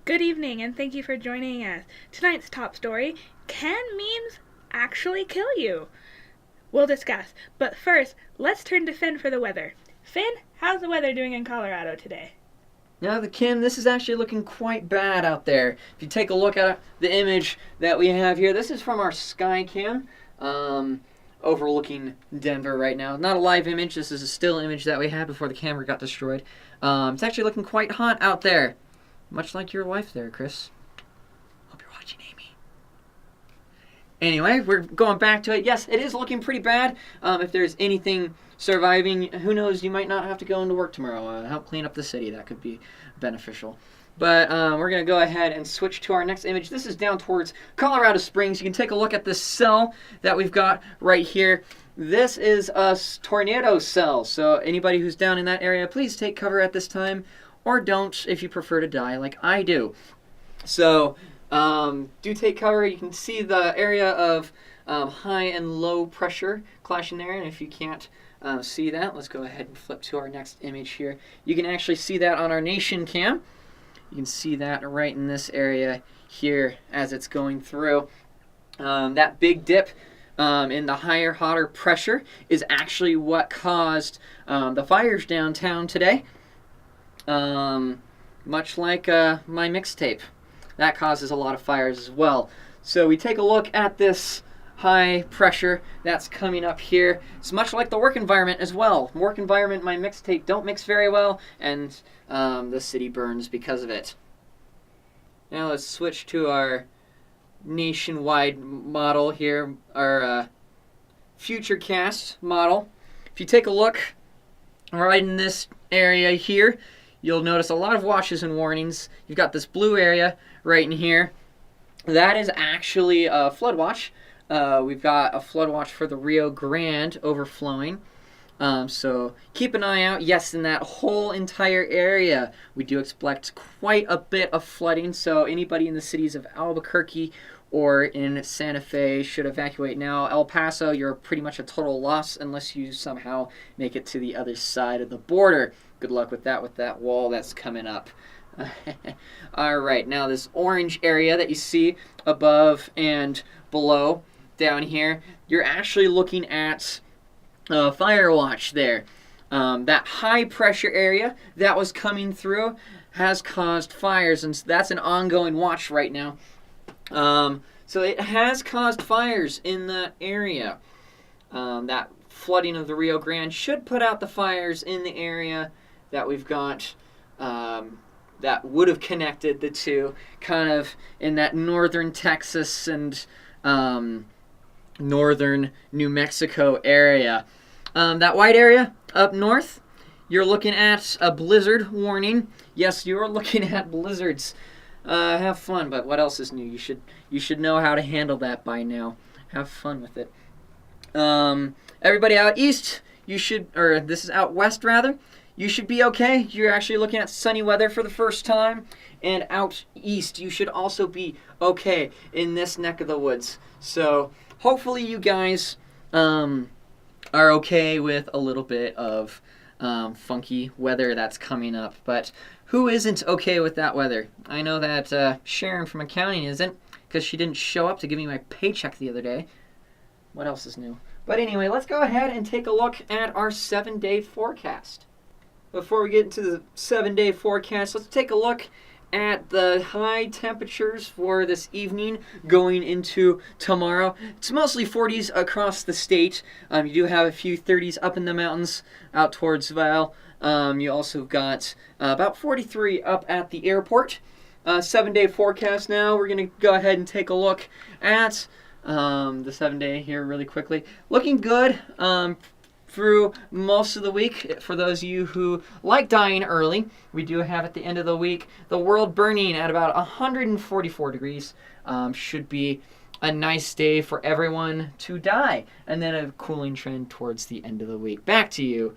Good evening, and thank you for joining us. Tonight's top story: can memes actually kill you? We'll discuss, but first, let's turn to Finn for the weather. Finn, how's the weather doing in Colorado today? Now, Kim, this is actually looking quite bad out there. If you take a look at the image that we have here, this is from our Skycam overlooking Denver right now. Not a live image. This is a still image that we had before the camera got destroyed. It's actually looking quite hot out there, much like your wife there, Chris. Hope you're watching, Amy. Anyway, we're going back to it. Yes, it is looking pretty bad. If there's anything surviving, who knows, you might not have to go into work tomorrow. Help clean up the city. That could be beneficial. But we're going to go ahead and switch to our next image. This is down towards Colorado Springs. You can take a look at this cell that we've got right here. This is a tornado cell. So anybody who's down in that area, please take cover at this time, or don't if you prefer to die like I do. So do take cover. You can see the area of high and low pressure clashing there. And if you can't see that, let's go ahead and flip to our next image here. You can actually see that on our nation cam. You can see that right in this area here as it's going through. That big dip in the higher, hotter pressure is actually what caused the fires downtown today. Much like my mixtape. That causes a lot of fires as well. So we take a look at this high pressure that's coming up here. It's much like the work environment as well. Work environment and my mixtape don't mix very well, and the city burns because of it. Now let's switch to our nationwide model here, our Futurecast model. If you take a look right in this area here, you'll notice a lot of watches and warnings. You've got this blue area right in here. That is actually a flood watch. We've got a flood watch for the Rio Grande overflowing. So keep an eye out. Yes, in that whole entire area, we do expect quite a bit of flooding. So anybody in the cities of Albuquerque or in Santa Fe should evacuate now. El Paso, you're pretty much a total loss unless you somehow make it to the other side of the border. Good luck with that wall that's coming up. All right, now this orange area that you see above and below down here, you're actually looking at fire watch there. That high pressure area that was coming through has caused fires, and that's an ongoing watch right now. So it has caused fires in that area. That flooding of the Rio Grande should put out the fires in the area that we've got that would have connected the two, kind of in that northern Texas and northern New Mexico area. That white area up north, you're looking at a blizzard warning. Yes, you're looking at blizzards. Have fun, but what else is new? You should know how to handle that by now. Have fun with it. Everybody out east, this is out west rather, you should be okay. You're actually looking at sunny weather for the first time. And out east, you should also be okay in this neck of the woods. So hopefully you guys are okay with a little bit of funky weather that's coming up. But who isn't okay with that weather? I know that Sharon from accounting isn't, because she didn't show up to give me my paycheck the other day. What else is new? But anyway, let's go ahead and take a look at our 7-day forecast. Before we get into the 7-day forecast, let's take a look at the high temperatures for this evening going into tomorrow. It's mostly 40s across the state. You do have a few 30s up in the mountains out towards Vail. You also got about 43 up at the airport. 7-day forecast now. We're going to go ahead and take a look at the 7-day here really quickly. Looking good through most of the week. For those of you who like dying early, we do have at the end of the week the world burning at about 144 degrees. Should be a nice day for everyone to die. And then a cooling trend towards the end of the week. Back to you,